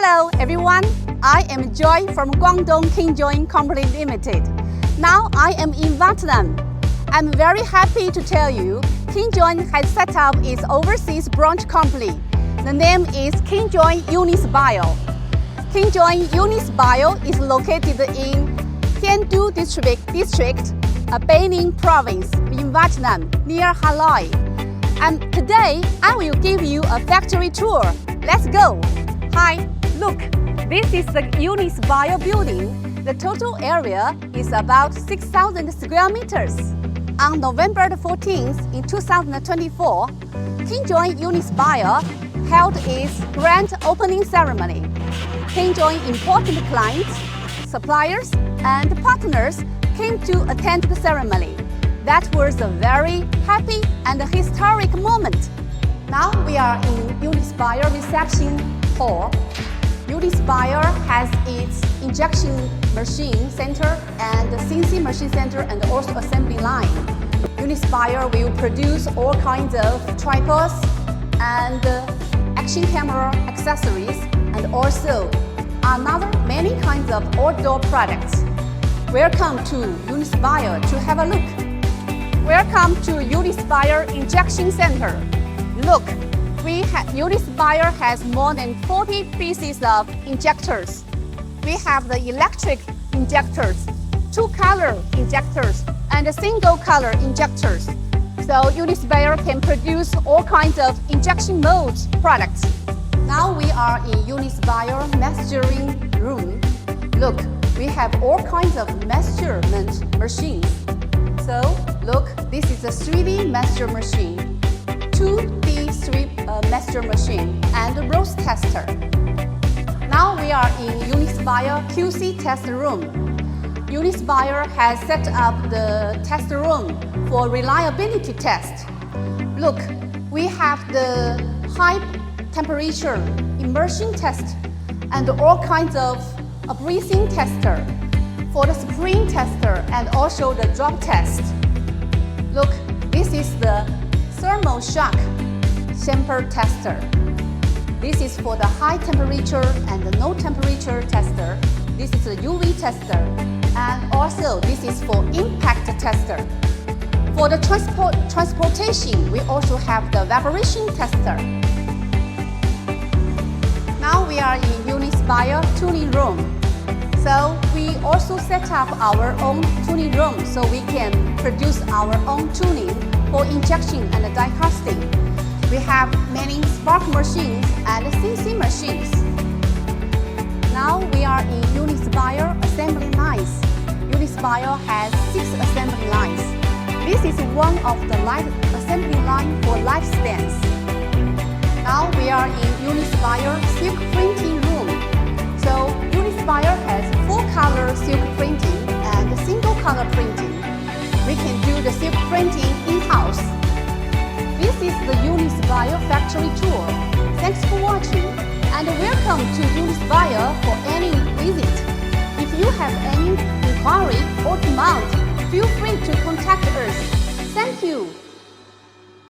Hello everyone, I am Joy from Guangdong KINGJOY Company Limited. Now I am in Vietnam. I'm very happy to tell you KINGJOY has set up its overseas branch company. The name is KINGJOY Unisbio. KINGJOY Unisbio is located in Thiên Du District, Bay Ninh Province in Vietnam, near Hanoi. And today I will give you a factory tour. Let's go! Hi, look, this is the Unisbio building. The total area is about 6,000 square meters. On November 14th in 2024, KINGJOY Unisbio held its grand opening ceremony. KINGJOY important clients, suppliers, and partners came to attend the ceremony. That was a very happy and historic moment. Now we are in Unisbio reception hall. Unisbio has its injection machine center and CNC machine center and also assembly line. Unisbio will produce all kinds of tripods and action camera accessories and also another many kinds of outdoor products. Welcome to Unisbio to have a look. Welcome to Unisbio Injection Center. Look, Unisbio has more than 40 pieces of injectors. We have the electric injectors, two-color injectors, and single-color injectors. So Unisbio can produce all kinds of injection modes products. Now we are in Unisbio measuring room. Look, we have all kinds of measurement machines. So look, this is a 3D measure machine, 2D measure machine, and a rose tester. Now we are in Unisbio QC test room. Unisbio has set up the test room for reliability test. Look, we have the high temperature immersion test and all kinds of breathing tester for the spring tester and also the drop test. Look, this is the thermal shock chamber tester. This is for the high temperature and the no temperature tester. This is a UV tester. And also this is for impact tester. For the transportation, we also have the vibration tester. Now we are in Unisbio tuning room. So we also set up our own tuning room so we can produce our own tuning for injection and die casting. We have many spark machines and CNC machines. Now we are in Unisbio assembly lines. Unisbio has 6 assembly lines. This is one of the light assembly line for lifespans. Now we are in Unisbio silk printing room. So Unisbio has 4-color silk printing and single-color printing. We can do the silk printing in-house. This is the Unisbio factory tour. Thanks for watching and welcome to Unisbio for any visit. If you have any inquiry or demand, feel free to contact us. Thank you.